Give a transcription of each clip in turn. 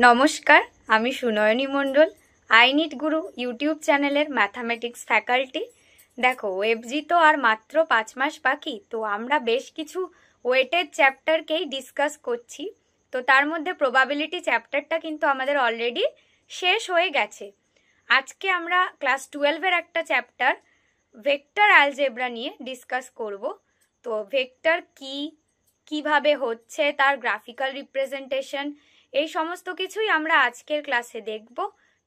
নমস্কার, আমি সুনয়নী মণ্ডল, I NEET Guru YouTube চ্যানেলের ম্যাথামেটিক্স ফ্যাকাল্টি। দেখো, ওয়েবজি তো আর মাত্র 5 মাস বাকি, তো আমরা বেশ কিছু ওয়েটেড চ্যাপ্টারকেই ডিসকাস করছি। তো তার মধ্যে প্রবাবিলিটি চ্যাপ্টারটা কিন্তু আমাদের অলরেডি শেষ হয়ে গেছে। আজকে আমরা ক্লাস 12-এর একটা চ্যাপ্টার ভেক্টর অ্যালজেব্রা নিয়ে ডিসকাস করব। তো ভেক্টর কি, কিভাবে হচ্ছে, তার গ্রাফিক্যাল রিপ্রেজেন্টেশন, এই সমস্ত কিছুই আমরা আজকের ক্লাসে দেখব।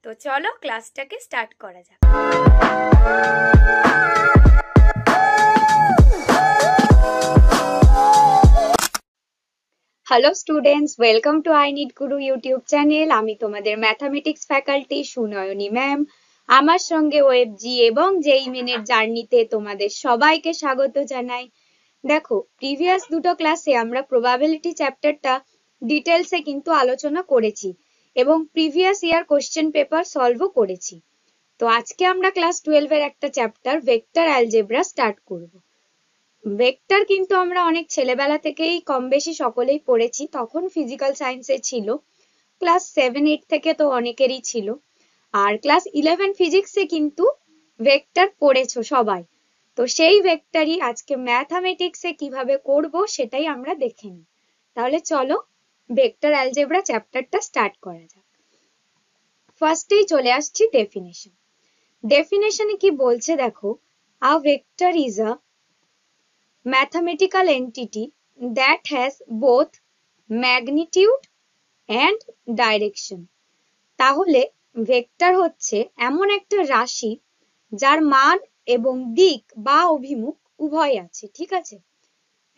তো চলো ক্লাসটাকে স্টার্ট করা যাক। Hello students, welcome to I NEET Guru YouTube channel. আমি তোমাদের ম্যাথামেটিক্স ফ্যাকাল্টি সুনয়নী ম্যাম। আমার সঙ্গে ওয়েবজি এবং জেইমেনের জার্নিতে তোমাদের সবাইকে স্বাগত জানাই। দেখো, প্রিভিয়াস দুটো ক্লাসে আমরা প্রবাবিলিটি চ্যাপ্টারটা ডিটেলসে কিন্তু আলোচনা করেছি এবং প্রিভিয়াস ইয়ার কোশ্চেন পেপার সলভও করেছি। তো আজকে আমরা ক্লাস 12-এর একটা চ্যাপ্টার ভেক্টর অ্যালজেব্রা স্টার্ট করব। ভেক্টর কিন্তু আমরা অনেক ছেলেবেলা থেকেই কম বেশি সকলেই পড়েছি, তখন ফিজিক্যাল সায়েন্সে ছিল, ক্লাস 7-8 থেকে তো অনেকেরই ছিল, আর ক্লাস 11 ফিজিক্সে কিন্তু ভেক্টর পড়েছো সবাই। তো সেই ভেক্টরই আজকে ম্যাথামেটিক্সে কিভাবে করব সেটাই আমরা দেখে নিই। তাহলে চলো ভেক্টর অ্যালজেব্রা চ্যাপ্টারটা স্টার্ট করা যাক। ফার্স্টেই চলে আসছি ডেফিনেশন। ডেফিনেশনে কি বলছে দেখো, a vector is a mathematical entity that has both magnitude and direction। তাহলে ভেক্টর হচ্ছে এমন একটা রাশি যার মান এবং দিক বা অভিমুখ উভয় আছে, ঠিক আছে।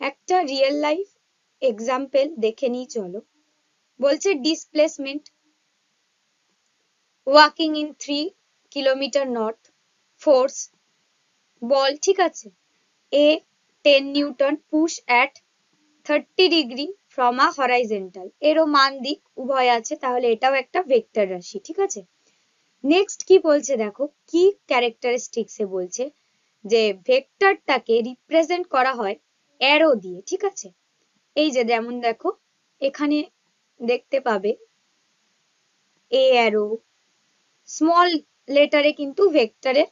একটা রিয়েল লাইফ এক্সাম্পল দেখে নিই চলো। বলছে displacement walking in 3 kilometre north, force বল, ঠিক আছে, a 10 newton push at 30 degree from a horizontal, এরও মান দিক উভয় আছে, তাহলে এটাও একটা ভেক্টর রাশি, ঠিক আছে। নেক্সট কি বলছে দেখো, কি ক্যারেক্টারিস্টিক্সে বলছে যে ভেক্টরটাকে রিপ্রেজেন্ট করা হয় অ্যারো দিয়ে, ঠিক আছে। এই যে যেমন দেখো এখানে দেখতে পাবে এ অ্যারো, স্মল লেটারে কিন্তু ভেক্টরে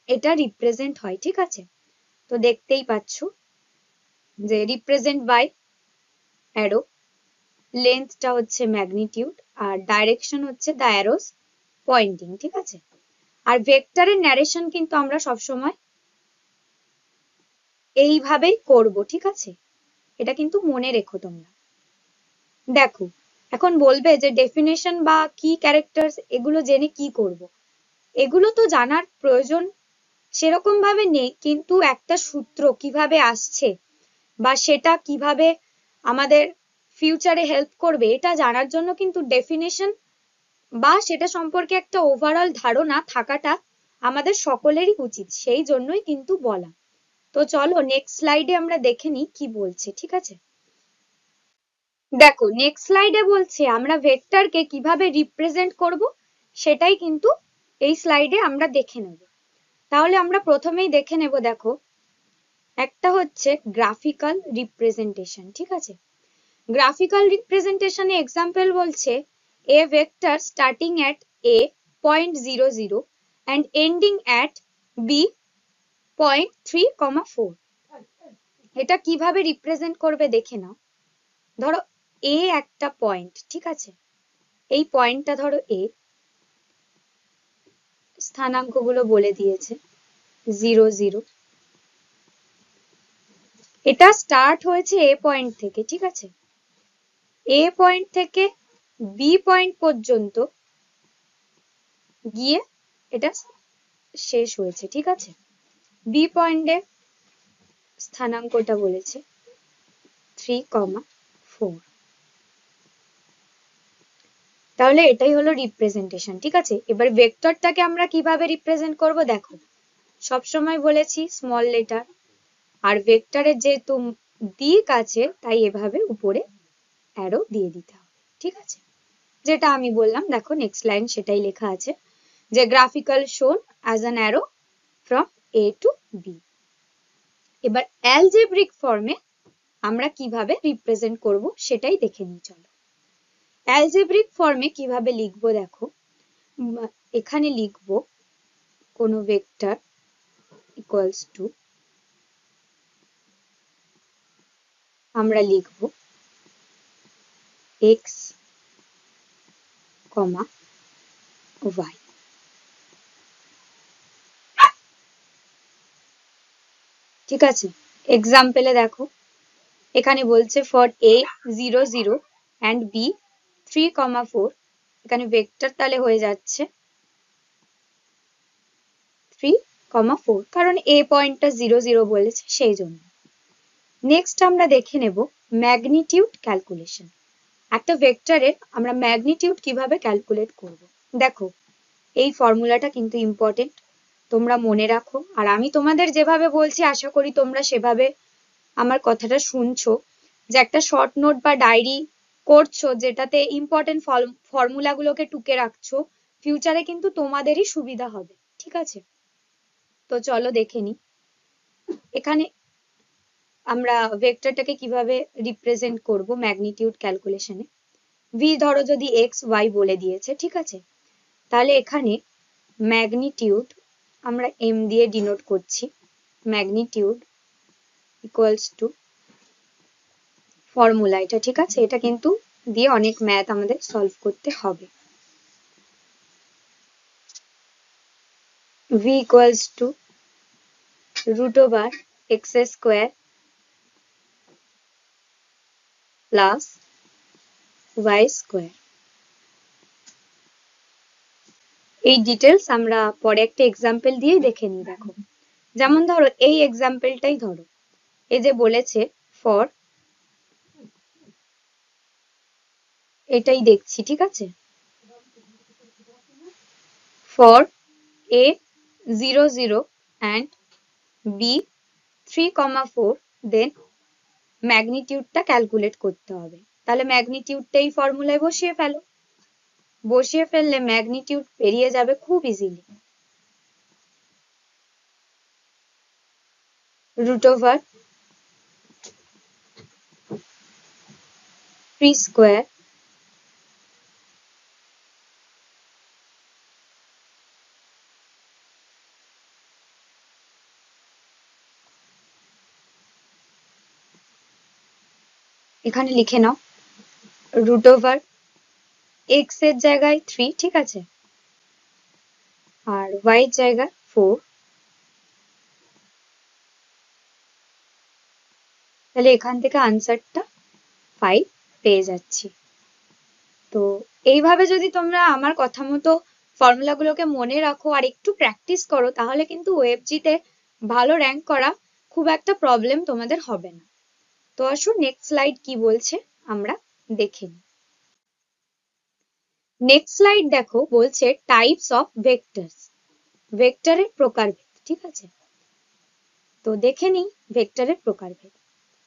এটা রিপ্রেজেন্ট হয়, ঠিক আছে। তো দেখতেই পাচ্ছ যে রিপ্রেজেন্ট বাই অ্যারো, লেন্থটা হচ্ছে ম্যাগনিটিউড আর ডাইরেকশন হচ্ছে দ্য অ্যারোস পয়েন্টিং, ঠিক আছে। আর ভেক্টরের ন্যারেশন কিন্তু আমরা সবসময় এইভাবেই করব, ঠিক আছে। এটা কিন্তু মনে রেখো তোমরা। দেখো, এখন বলবে যে ডেফিনেশন বা কি ক্যারেক্টার্স এগুলো জেনে কি করব। এগুলো তো জানার প্রয়োজন সেরকম ভাবে নেই, কিন্তু একটা সূত্র কিভাবে আসছে বা সেটা কিভাবে আমাদের ফিউচারে হেল্প করবে এটা জানার জন্য কিন্তু ডেফিনেশন বা সেটা সম্পর্কে একটা ওভারঅল ধারণা থাকাটা আমাদের সকলেরই উচিত, সেই জন্যই কিন্তু বলা। তো চলো নেক্সট স্লাইডে আমরা দেখে নিই কি বলছে, ঠিক আছে। দেখো নেক্সট স্লাইডে বলছে আমরা ভেক্টরকে কিভাবে রিপ্রেজেন্ট করব সেটাই কিন্তু এই স্লাইডে আমরা দেখে নেব। তাহলে আমরা প্রথমেই দেখে নেব, দেখো একটা হচ্ছে গ্রাফিক্যাল রিপ্রেজেন্টেশন, ঠিক আছে। গ্রাফিক্যাল রিপ্রেজেন্টেশনে এক্সাম্পল বলছে a vector starting at a point 0 0 and ending at b point 3, 4। এটা কিভাবে রিপ্রেজেন্ট করবে দেখে নাও। ধরো a একটা পয়েন্ট, ঠিক আছে, এই পয়েন্টটা ধরো a, স্থানাঙ্কগুলো বলে দিয়েছে 0 0। এটা স্টার্ট হয়েছে a পয়েন্ট থেকে, ঠিক আছে। a পয়েন্ট থেকে b পয়েন্ট পর্যন্ত গিয়ে এটা শেষ হয়েছে, ঠিক আছে। বি পয়েন্টে স্থানাঙ্কটা বলেছে 3, 4। তাহলে এটাই হলো রিপ্রেজেন্টেশন, ঠিক আছে। এবার ভেক্টরটাকে আমরা কিভাবে রিপ্রেজেন্ট করব দেখো, সবসময় বলেছি স্মল লেটার, আর ভেক্টরের যেহেতু দিক আছে তাই এভাবে উপরে অ্যারো দিয়ে দিতে হবে, ঠিক আছে। যেটা আমি বললাম, দেখো নেক্সট লাইন সেটাই লেখা আছে যে graphical shown as an arrow from A to B. এবার অ্যালজেব্রিক ফর্মে আমরা কিভাবে রিপ্রেজেন্ট করব সেটাই দেখে নিই চলো। অ্যালজেব্রিক ফর্মে কিভাবে লিখবো দেখো, এখানে লিখবো কোনো ভেক্টর ইকুয়ালস টু, আমরা লিখবো x, y। ঠিক আছে, এক্সাম্পলে দেখো এখানে বলছে ফর a 0 0 and b 3, 4, এখানে ভেক্টর তাহলে হয়ে যাচ্ছে 3, 4, কারণ a পয়েন্টটা 0 0 বলেছে সেই জন্য। নেক্সট আমরা দেখে নেব ম্যাগনিটিউড ক্যালকুলেশন। একটা ভেক্টরের আমরা ম্যাগনিটিউড কিভাবে ক্যালকুলেট করব। দেখো এই ফর্মুলাটা কিন্তু ইম্পর্টেন্ট, তোমরা মনে রাখো। আর আমি তোমাদের যেভাবে বলছি আশা করি তোমরা সেভাবে আমার কথাটা শুনছো, যে একটা শর্ট নোট বা ডায়েরি করছো যেটাতে ইম্পর্টেন্ট ফর্মুলাগুলোকে টুকে রাখছো, ফিউচারে কিন্তু তোমাদেরই সুবিধা হবে। ঠিক আছে, তো চলো দেখে নি এখানে আমরা ভেক্টরটাকে কিভাবে রিপ্রেজেন্ট করব ম্যাগনিটিউড ক্যালকুলেশনে। ভি ধরো যদি এক্স ওয়াই বলে দিয়েছে, ঠিক আছে, তাহলে এখানে ম্যাগনিটিউড আমরা এম দিয়ে ডিনোট করছি, ম্যাগনিটিউড ইকুয়ালস টু ফর্মুলা এটা। ঠিক আছে, এটা কিন্তু দিয়ে অনেক ম্যাথ আমাদের সলভ করতে হবে। V equals to root over x square plus y square. এই ডিটেলস আমরা পরে একটা এক্সাম্পল দিয়েই দেখে নিই। দেখো যেমন ধরো এই এক্সাম্পলটাই ধরো, এই যে বলেছে ফর, এটাই দেখছি। ঠিক আছে, for a 0 0 and b 3, 4, then ম্যাগনিটিউডটা ক্যালকুলেট করতে হবে। তাহলে ম্যাগনিটিউডটা এই ফর্মুলায় বসিয়ে ফেলো, বসিয়ে ফেললে ম্যাগনিটিউড বেরিয়ে যাবে খুব ইজিলি। রুট ওভার 3 স্কোয়ার এখানে লিখে নাও রুট ওভার এক্স এর জায়গায় 3, ঠিক আছে, আর ওয়াই এর জায়গায় 4, তাহলে এখান থেকে আনসারটা 5 পেয়ে যাচ্ছি। তো এইভাবে যদি তোমরা আমার কথা মতো ফর্মুলাগুলোকে মনে রাখো আর একটু প্র্যাকটিস করো, তাহলে কিন্তু ওএফজিতে ভালো র্যাঙ্ক করা খুব একটা প্রবলেম তোমাদের হবে না। তো আসুন নেক্সট স্লাইড কি বলছে আমরা দেখে নিই। নেক্সট স্লাইড দেখো বলছে টাইপস অফ ভেক্টরস, ভেক্টরের প্রকারভেদ। ঠিক আছে, তো দেখে নিই ভেক্টরের প্রকারভেদ।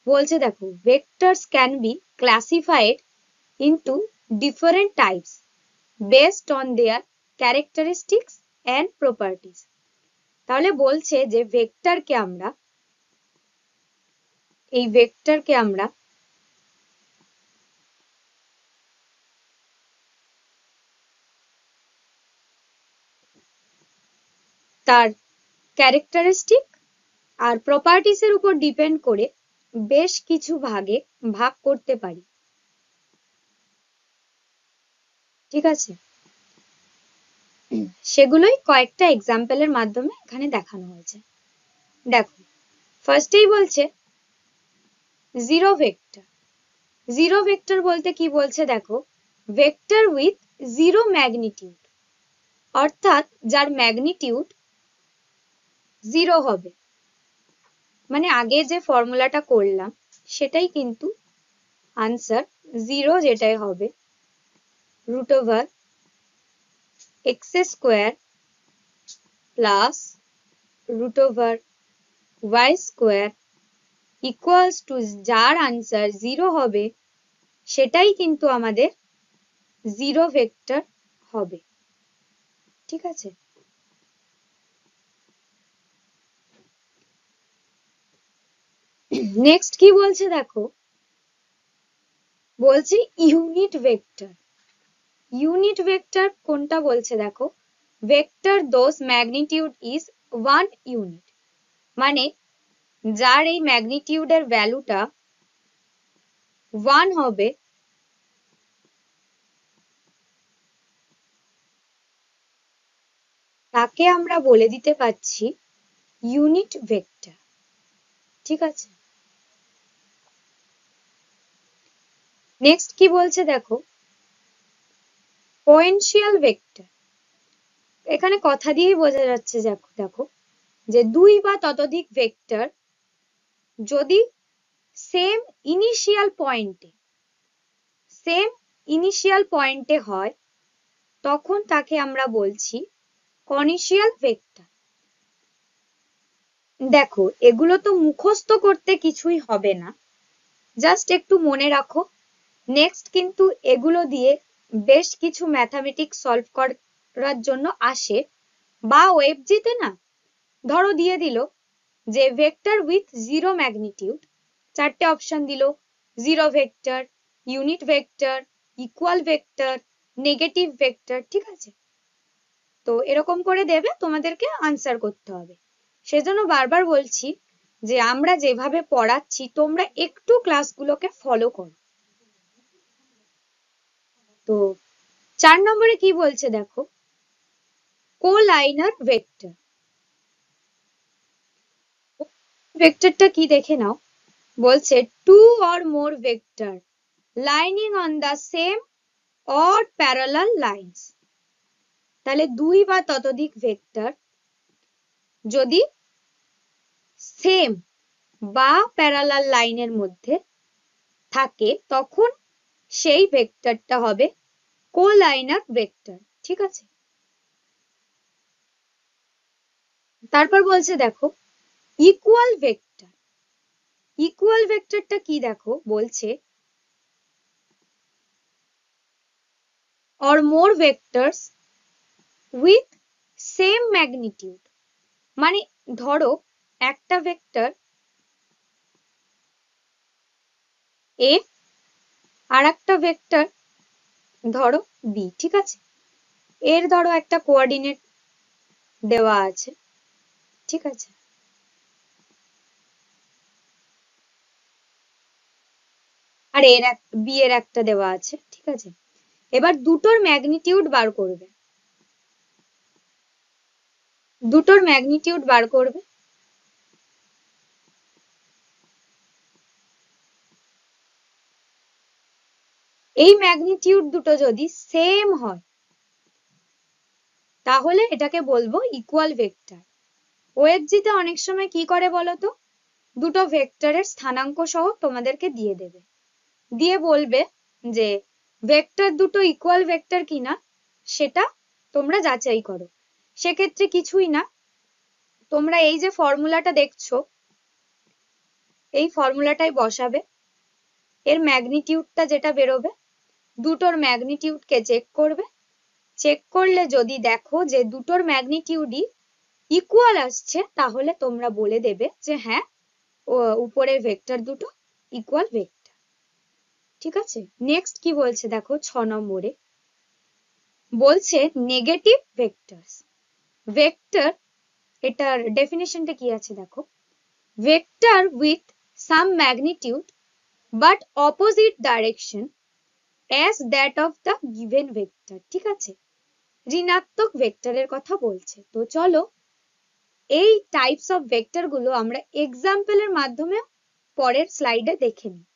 বলছে দেখো vectors can be classified into different types based on their characteristics and properties। তাহলে বলছে যে ভেক্টরকে আমরা, এই ভেক্টরকে আমরা তার ক্যারেক্টারিস্টিক আর প্রপার্টিস এর উপর ডিপেন্ড করে বেশ কিছু ভাগে ভাগ করতে পারি। ঠিক আছে, সেগুলোই কয়েকটা এক্সাম্পলের মাধ্যমে এখানে দেখানো হয়েছে। দেখো ফার্স্টেই বলছে জিরো ভেক্টর। জিরো ভেক্টর বলতে কি বলছে দেখো, ভেক্টর উইথ জিরো ম্যাগনিটিউড, অর্থাৎ যার ম্যাগনিটিউড 0 হবে। মানে আগে যে ফর্মুলাটা করলাম সেটাই কিন্তু আনসার, 0 যেটাই হবে root over x square plus root over y square equals two, যার আনসার 0 হবে সেটাই কিন্তু আমাদের জিরো ভেক্টর হবে। ঠিক আছে, নেক্সট কি বলছে দেখো, বলছে ইউনিট ভেক্টর। ইউনিট ভেক্টর কোনটা বলছে দেখো, vector those magnitude is 1 unit, মানে যার এই ম্যাগনিটিউডের ভ্যালুটা 1 হবে তাকে আমরা বলে দিতে পারছি ইউনিট ভেক্টর। ঠিক আছে, নেক্সট কি বলছে দেখো, পোটেনশিয়াল ভেক্টর। এখানে কথা দিয়েই বোঝা যাচ্ছে দেখো যে দুই বা ততোধিক ভেক্টর যদি সেম ইনিশিয়াল পয়েন্টে হয় তখন তাকে আমরা বলছি কনিশিয়াল ভেক্টর। দেখো এগুলো তো মুখস্থ করতে কিছুই হবে না, জাস্ট একটু মনে রাখো। নেক্সট কিন্তু এগুলো দিয়ে বেশ কিছু ম্যাথামেটিক্স সলভ করার জন্য আসে, বা ওএফজিতে না ধরো দিয়ে দিল যে ভেক্টর উইথ জিরো ম্যাগনিটিউড, চারটে অপশন দিল, zero vector, unit vector, equal vector, negative vector. ঠিক আছে, তো এরকম করে দেবে, তোমাদেরকে আনসার করতে হবে। সেজন্য বারবার বলছি যে আমরা যেভাবে পড়াচ্ছি তোমরা একটু ক্লাসগুলোকে ফলো করো। তো 4 নম্বরে কি বলছে দেখো, কোলাইনার ভেক্টর। ভেক্টরটা কি দেখে নাও, বলছে two or more vector lining on the same or parallel lines. তাহলে দুই বা ততোধিক ভেক্টর যদি সেম বা প্যারালাল লাইনের মধ্যে থাকে তখন সেই ভেক্টরটা হবে কোলাইনার ভেক্টর। ঠিক আছে, তারপর বলছে দেখো ইকুয়াল ভেক্টর। ইকুয়াল ভেক্টরটা কি দেখো, বলছে or more vectors with same magnitude, মানে ধরো একটা ভেক্টর a আর একটা ভেক্টর ধরো b। ঠিক আছে, এর ধরো একটা কোঅর্ডিনেট দেওয়া আছে। ঠিক আছে, আর এর b এর একটা দেওয়া আছে। ঠিক আছে, এবার দুটোর ম্যাগনিটিউড বার করবে, এই ম্যাগনিটিউড দুটো যদি সেম হয় তাহলে এটাকে বলবো ইকুয়াল ভেক্টর। ওএফজিতে অনেক সময় কি করে বলতো, দুটো ভেক্টরের স্থানাঙ্ক সহ তোমাদেরকে দিয়ে দেবে, দিয়ে বলবে যে ভেক্টর দুটো ইকুয়াল ভেক্টর কিনা সেটা তোমরা যাচাই করো। সেক্ষেত্রে কিছুই না, তোমরা এই যে ফর্মুলাটা দেখছো এই ফর্মুলাটাই বসাবে, এর ম্যাগনিটিউডটা যেটা বেরোবে দুটোর ম্যাগনিটিউডকে চেক করবে, চেক করলে যদি দেখো যে দুটোর ম্যাগনিটিউডই ইকুয়াল আসছে তাহলে তোমরা বলে দেবে যে হ্যাঁ উপরের ভেক্টর দুটো ইকুয়াল ভেক্টর। ঠিক আছে, নেক্সট কি বলছে দেখো 6 নম্বরে, বলছে নেগেটিভ ভেক্টরস। ভেক্টর, এটার ডেফিনেশনটা কি আছে দেখো, vector with some magnitude but opposite direction as that of the given vector. ঠিক আছে, ঋণাত্মক ভেক্টরের কথা বলছে। তো চলো এই টাইপস অফ ভেক্টর গুলো আমরা এক্সাম্পলের মাধ্যমে পরের স্লাইডে দেখে নিই।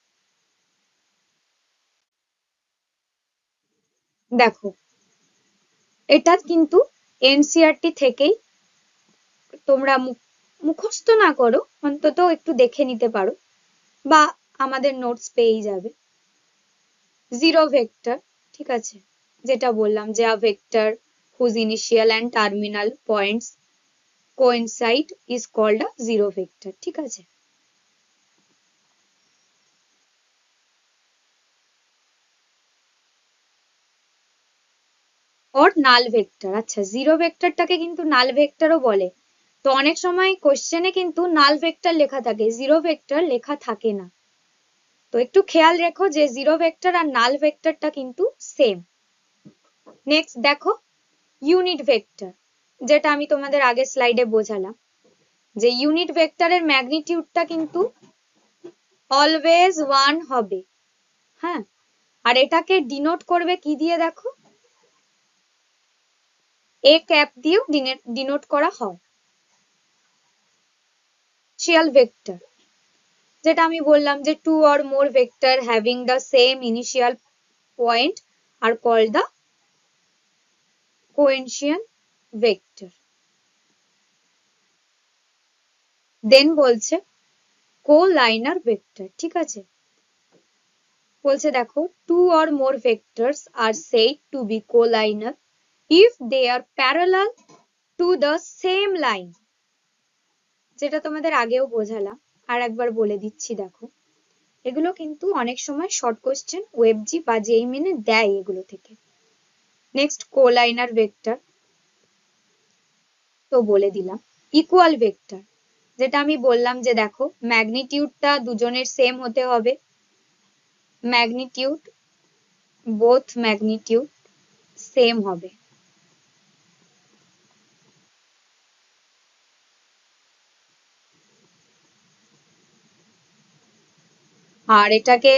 দেখো এটা কিন্তু এনসিইআরটি থেকেই, তোমরা মুখস্থ না করো, অন্তত একটু দেখে নিতে পারো বা আমাদের নোটস পেয়েই যাবে। জিরো ভেক্টর, ঠিক আছে, যেটা বললাম যে a vector whose initial and terminal points coincide is called a zero vector। ঠিক আছে, or null vector। আচ্ছা, জিরো ভেক্টরটাকে কিন্তু নাল ভেক্টরও বলে। তো অনেক সময় কোশ্চেনে কিন্তু নাল ভেক্টর লেখা থাকে, জিরো ভেক্টর লেখা থাকে না। তো একটু খেয়াল রেখো যে জিরো ভেক্টর আর নাল ভেক্টরটা কিন্তু সেম। নেক্সট দেখো ইউনিট ভেক্টর, যেটা আমি তোমাদের আগের স্লাইডে বোঝালাম যে ইউনিট ভেক্টরের ম্যাগনিটিউডটা কিন্তু অলওয়েজ 1 হবে। হ্যাঁ, আর এটাকে ডিনোট করবে কি দিয়ে দেখো, এ ক্যাপ দিয়েও ডিনোট করা হয়। ইনিশিয়াল ভেক্টর, যেটা আমি বললাম যে two or more vector having the same initial point are called the coefficient vector. Then বলছে কোলাইনার ভেক্টর, ঠিক আছে, বলছে দেখো two or more vectors are said to be collinear if they are parallel to the same line, যেটা তোমাদের আগেও বোঝালাম, আর একবার বলে দিচ্ছি দেখো, এগুলো কিন্তু অনেক সময় শর্ট কোশ্চেন ওয়েবজি বা জেই মেনে দেয় এগুলো থেকে। নেক্সট কোলাইনার ভেক্টর তো বলে দিলাম। ইকুয়াল ভেক্টর, যেটা আমি বললাম যে দেখো ম্যাগনিটিউডটা দুজনের সেম হতে হবে, ম্যাগনিটিউড বোথ ম্যাগনিটিউড সেম হবে। আর এটাকে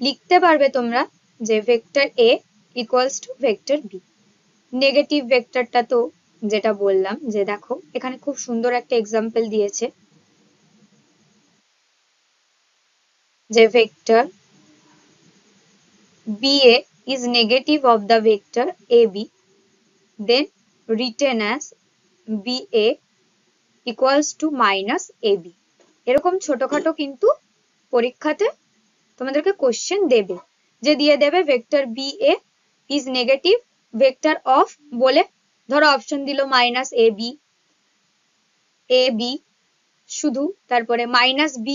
লিখতে পারবে তোমরা যে vector A equals to vector B. Negative ভেক্টরটা তো যেটা বললাম যে দেখো এখানে খুব সুন্দর একটা এক্সাম্পল দিয়েছে যে vector BA is negative of the vector AB, then written as BA equals to minus AB। এরকম ছোটখাটো কিন্তু পরীক্ষাতে তোমাদেরকে কোশ্চেন দেবে, যে দিয়ে দেবে vector BA is negative vector of বলে, ধরো অপশন দিল মাইনাস AB, AB শুধু, তারপরে minus B,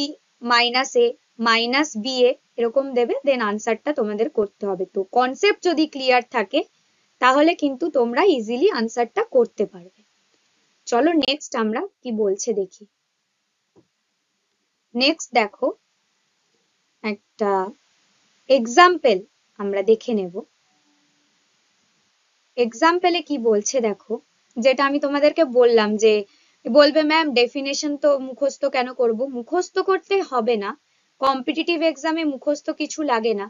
minus A, minus BA এরকম দেবে, দেন আনসারটা তোমাদের করতে হবে। তো কনসেপ্ট যদি ক্লিয়ার থাকে তাহলে কিন্তু তোমরা ইজিলি আনসারটা করতে পারবে। চলো নেক্সট আমরা কি বলছে দেখি। নেক্সট দেখো একটা এক্সাম্পল আমরা দেখে নেব। এক্সাম্পলে কি বলছে দেখো, যেটা আমি তোমাদেরকে বললাম যে বলবে ম্যাম ডেফিনেশন তো মুখস্থ কেন করব, মুখস্থ করতে হবে না, কম্পিটিটিভ এক্সামে মুখস্থ কিছু লাগে না,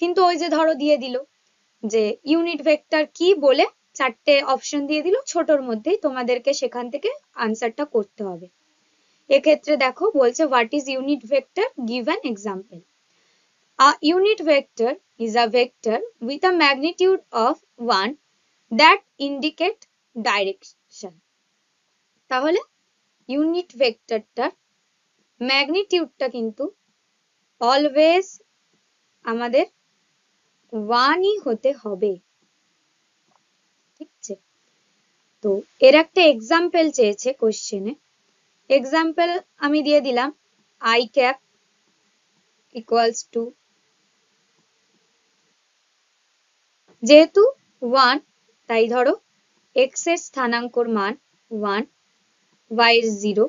কিন্তু ওই যে ধরো দিয়ে দিল যে ইউনিট ভেক্টর কি বলে চারটে অপশন দিয়ে দিল, ছোটর মধ্যেই তোমাদেরকে সেখান থেকে আনসারটা করতে হবে। এক্ষেত্রে দেখো বলছে what is unit vector, give an example. A unit vector is a vector with a magnitude of 1 that indicate direction। তাহলে ইউনিট ভেক্টরটার ম্যাগনিটিউডটা কিন্তু অলওয়েজ আমাদের 1ই হতে হবে, ঠিক আছে। তো এর একটা এক্সাম্পল চেয়েছে কোশ্চেনে, এক্সাম্পল আমি দিয়ে দিলাম i cap equals to, যেহেতু 1 তাই ধরো x এর স্থানাঙ্কর মান 1, y এর 0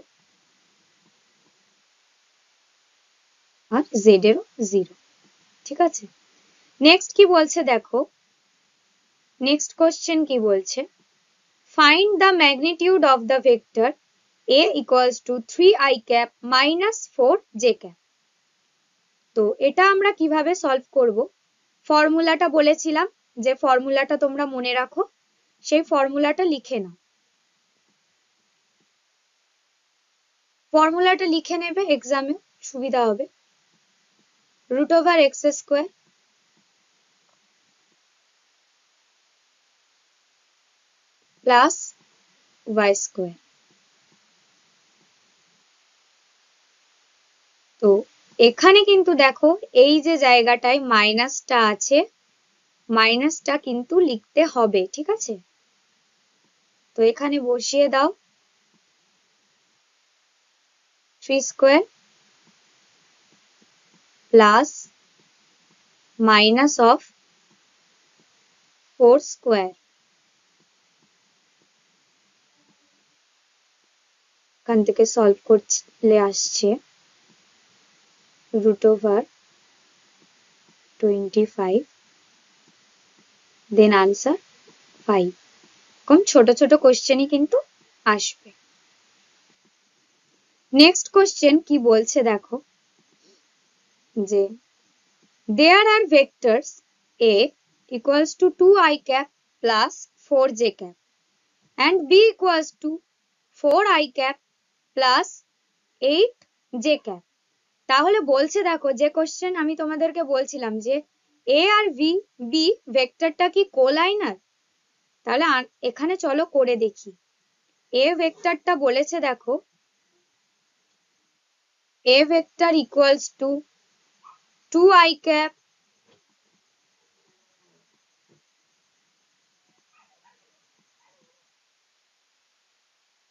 আর z এরও 0, ঠিক আছে। নেক্সট কি বলছে দেখো, নেক্সট কোশ্চেন কি বলছে, find the magnitude of the vector a equals to 3i cap minus 4j cap। তো এটা আমরা কিভাবে সলভ করব, ফর্মুলাটা বলেছিলাম যে ফর্মুলাটা তোমরা মনে রাখো, সেই ফর্মুলাটা লিখে নাও। ফর্মুলাটা লিখে নেবে, এক্সামে সুবিধা হবে। Root over x square plus y square. তো এখানে কিন্তু দেখো এই যে জায়গাটায় মাইনাসটা আছে, মাইনাসটা কিন্তু লিখতে হবে, ঠিক আছে। তো এখানে বসিয়ে দাও 3 square plus minus of 4 square, এখান থেকে সলভ করলে আসছে রুট ওভার 25, দেন আনসার 5। কম ছোট ছোট কোশ্চেনই কিন্তু আসবে। নেক্সট কোশ্চেন কি বলছে দেখো, যে there are vectors a equals to 2i cap plus 4j cap and b equals to 4i cap plus 8j cap। তাহলে বলছে দেখো, যে কোশ্চেন আমি তোমাদেরকে বলছিলাম যে a আর b ভেক্টরটা কি কোলাইনার, তাহলে এখানে চলো করে দেখি। a ভেক্টরটা বলেছে দেখো a vector equals to 2i cap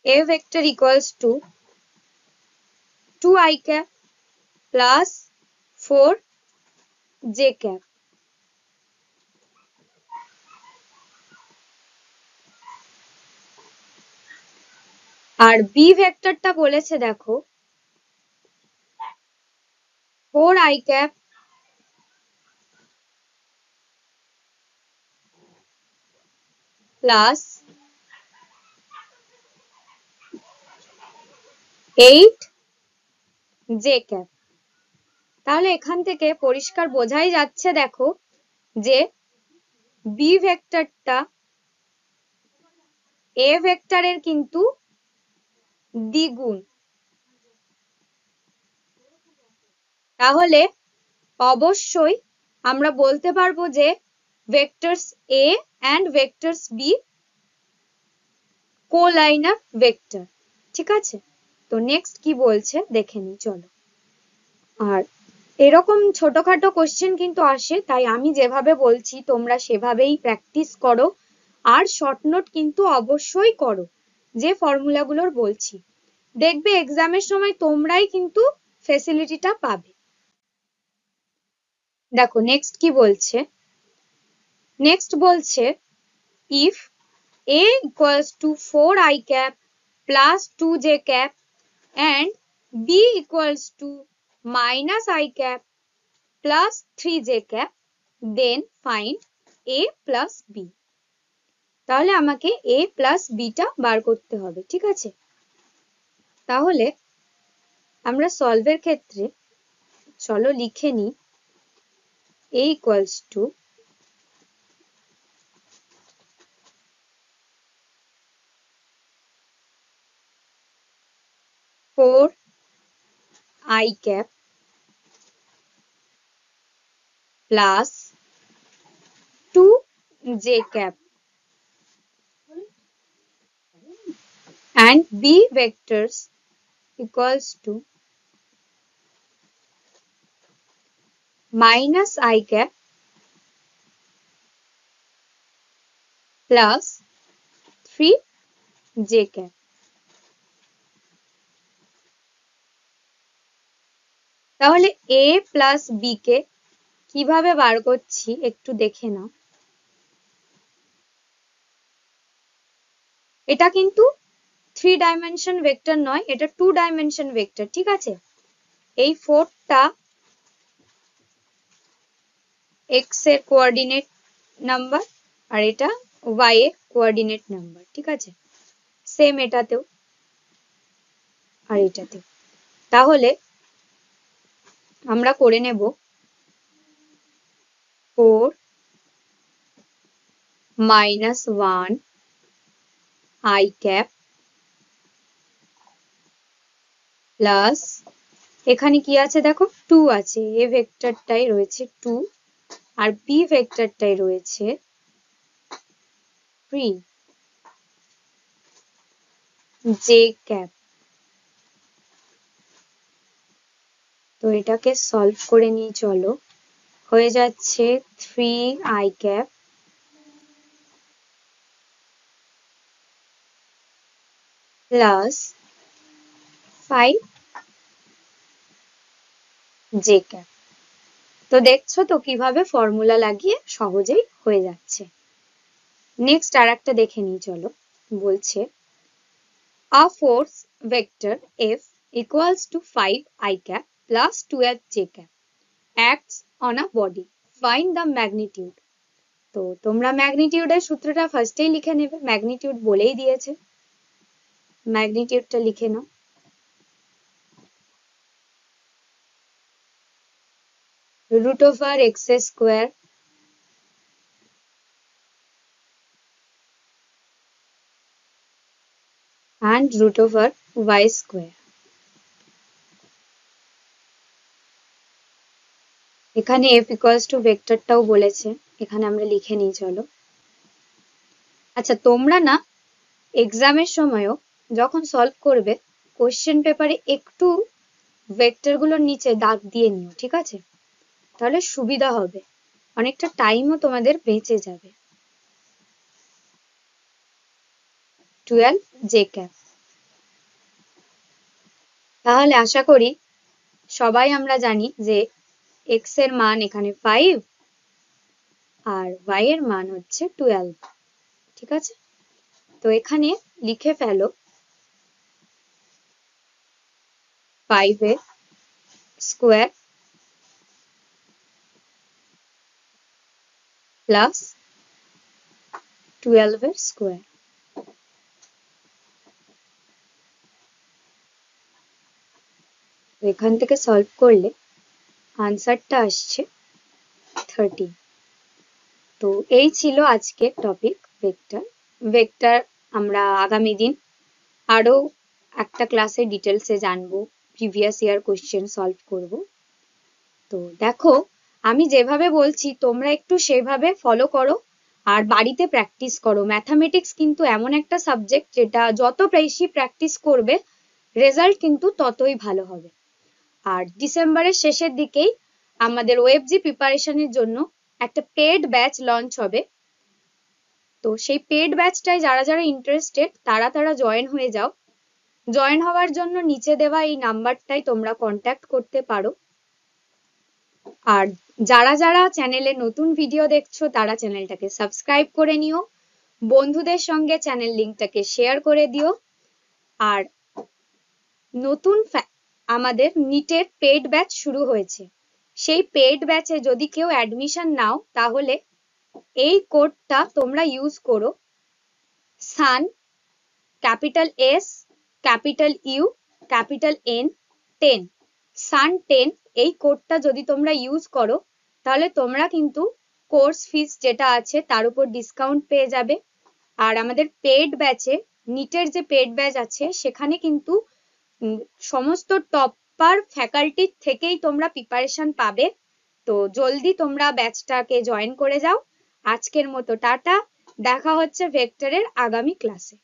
a vector equals to 2i cap plus 4j cap। R B ভেক্টরটা বলেছে দেখো 4i cap plus 8j cap। তাহলে এখান থেকে পরিষ্কার বোঝাই যাচ্ছে দেখো যে বি ভেক্টরটা এ ভেক্টরের কিন্তু দ্বিগুণ। তাহলে অবশ্যই আমরা বলতে পারবো যে vectors A and vectors B collinear vector. ঠিক আছে, তো নেক্সট কি বলছে দেখে নি চলো। আর এরকম ছোটখাটো কোশ্চেন কিন্তু আসে, তাই আমি যেভাবে বলছি তোমরা সেভাবেই প্র্যাকটিস করো, আর শর্ট নোট কিন্তু অবশ্যই করো যে ফর্মুলাগুলোর বলছি। দেখবে এক্সামের সময় তোমরাই কিন্তু ফ্যাসিলিটিটা পাবে। দেখো নেক্সট কি বলছে, নেক্সট বলছে if a equals to 4i cap plus 2j cap and b equals to minus I cap plus 3j cap then find a plus b। তাহলে আমাকে a plus b টা বার করতে হবে। ঠিক আছে, তাহলে আমরা সলভের ক্ষেত্রে চলো লিখে নিই a equals to 4i cap plus 2j cap and b vectors equals to minus I cap plus 3j cap। তাহলে a plus b কে কিভাবে বার করছি একটু দেখে নাও। এটা কিন্তু 3 ডাইমেনশন ভেক্টর নয়, এটা 2 ডাইমেনশন ভেক্টর। ঠিক আছে, এই 4টা x এর কোঅর্ডিনেট নাম্বার আর এটা y এর কোঅর্ডিনেট নাম্বার। ঠিক আছে, সেম এটাতেও আর এটাতেও। তাহলে আমরা করে নেব 4 minus 1 I cap প্লাস এখানে কি আছে দেখো 2 আছে, a ভেক্টরটাই রয়েছে 2 আর b ভেক্টরটাই রয়েছে 3j cap। তো এটাকে সলভ করে নিয়ে চলো, হয়ে যাচ্ছে 3i cap plus 5j cap। তো দেখছো তো কিভাবে ফর্মুলা লাগিয়ে সহজেই হয়ে যাচ্ছে। নেক্সট আর একটা দেখে নিই চলো, বলছে a force vector F equals to 5i cap plus 12j cap acts on a body, find the magnitude। তো তোমরা ম্যাগনিটিউডের সূত্রটা ফার্স্টেই লিখে নেবে, ম্যাগনিটিউড বলেই দিয়েছে, ম্যাগনিটিউডটা লিখে নাও। √x square and √y square. এখানে f ইকুয়ালস টু ভেক্টরটাও বলেছে, এখানে আমরা লিখে নিই চলো। আচ্ছা তোমরা না এক্সামের সময়ও যখন সলভ করবে কোশ্চেন পেপারে একটু ভেক্টরগুলোর নিচে দাগ দিয়ে নিও, ঠিক আছে? তাহলে সুবিধা হবে, অনেকটা টাইমও তোমাদের বেঁচে যাবে। 12 জে ক্যাপ। তাহলে আশা করি সবাই আমরা জানি যে x এর মান এখানে 5 আর y এর মান হচ্ছে 12, ঠিক আছে? তো এখানে লিখে ফেলো 5 এর স্কোয়ার প্লাস 12 এর স্কোয়ার। এখান থেকে সলভ করলে আনসারটা আসছে 13। তো এই ছিল আজকের টপিক ভেক্টর। ভেক্টর আমরা আগামী দিন আরো একটা ক্লাসে ডিটেলসে জানবো, প্রিভিয়াস ইয়ার কোশ্চেন সলভ করব। তো দেখো আমি যেভাবে বলছি তোমরা একটু সেভাবে ফলো করো আর বাড়িতে প্র্যাকটিস করো। ম্যাথামেটিক্স কিন্তু এমন একটা সাবজেক্ট যেটা যত বেশি প্র্যাকটিস করবে রেজাল্ট কিন্তু ততই ভালো হবে। আর ডিসেম্বরের শেষের দিকেই আমাদের ওএফজি প্রিপারেশনের জন্য একটা পেড ব্যাচ লঞ্চ হবে। তো সেই পেড ব্যাচটায় যারা যারা ইন্টারেস্টেড তারা জয়েন হয়ে যাও। জয়েন হওয়ার জন্য নিচে দেওয়া এই নাম্বারটাই তোমরা কন্ট্যাক্ট করতে পারো। আর যারা যারা চ্যানেলে নতুন ভিডিও দেখছো তারা চ্যানেলটাকে সাবস্ক্রাইব করে নিও, বন্ধুদের সঙ্গে চ্যানেল লিংকটাকে শেয়ার করে দিও। আর নতুন আমাদের নিটের পেড ব্যাচ শুরু হয়েছে, সেই পেড ব্যাচে যদি কেউ অ্যাডমিশন নাও তাহলে এই কোডটা তোমরা ইউজ করো, sun capital S capital U capital N 10, sun 10। এই কোডটা যদি তোমরা ইউজ করো তাহলে তোমরা কিন্তু কোর্স ফিস যেটা আছে তার উপর ডিসকাউন্ট পেয়ে যাবে। আর আমাদের পেড ব্যাচে নিটের যে পেড ব্যাচ আছে সেখানে কিন্তু সমস্ত টপার ফ্যাকাল্টির থেকেই তোমরা প্রিপারেশন পাবে। তো জলদি তোমরা ব্যাচটাকে জয়েন করে যাও। আজকের মতো টাটা, দেখা হচ্ছে ভেক্টরের আগামী ক্লাসে।